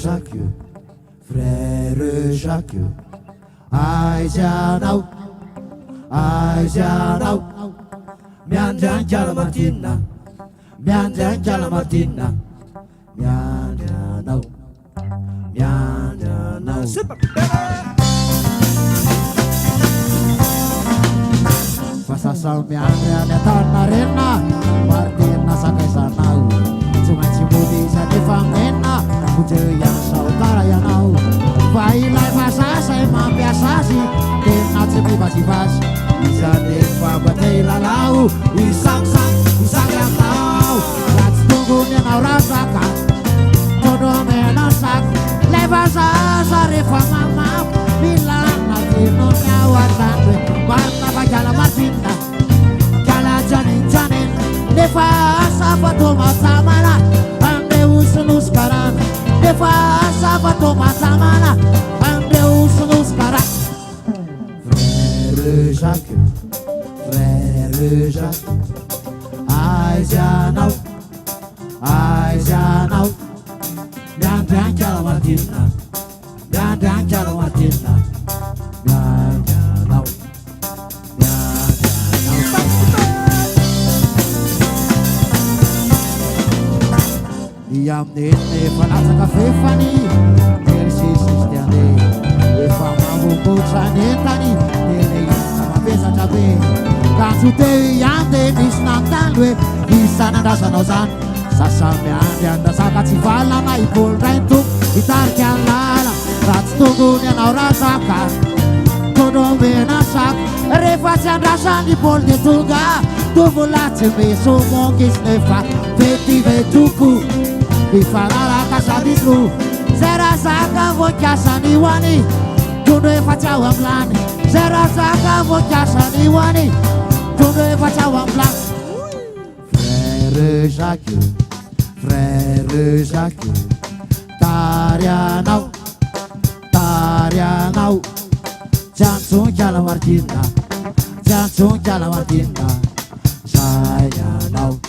Jacques, frère Jacques, aizianao, aizianao, miandry ankiala Martina, miandry ankiala Martina, miandry anao, miandry anao. Fa sasao miandry any Antaninarenina, Martina sakaizanao, tsy maintsy molisa nefa menina, foteo ihany saotara ianao. Fa ilay fasasay mampiasa azy, tena tsy mivazivasy, izany efa bate ilalao, isangy anao, raha tsy tongony ianao rasaka, tono menao saka, lay fasasa rehefa mamako, milana tino miao atrandre, marina fa kiala Martina, kiala janin, nefa asa fa to matsamana, ande usunoskarana, nefa asa fa to matsamana, ande usunoskarana. Frère Jacques, frère Jacques, aizianao, aizianao, miandry ankiala Martina, miandry ankiala Martina, miandry anao, miandry anao. Iamineny efa latsaka fefany, terisisisy tiane, efa mambobotra nentany, tele izy mapesatra be, kanjo teo iande misy nantany hoe isanandrasanao zany, sasa miandry andasaka tsy valana, ipolirainto hitarika ny lala, raha tsy tongony ianao rasaka, tono mena saka, rehefa tsy andrasany ipoly de tonga, tovolatsy mesomonky izy nefa vety vetoko, mifanaraka sadislo, zay raha zaka vokiasany hoany, tono efa tsy ao amin'ny lany, zay raha zaka vokiasany hoany, tono efa tsy ao amin'ny lany. Frère Jacques, frère Jacques, tarianao, tarianao, jantsonkiala Martina, jantsonkiala Martina, zay ianao.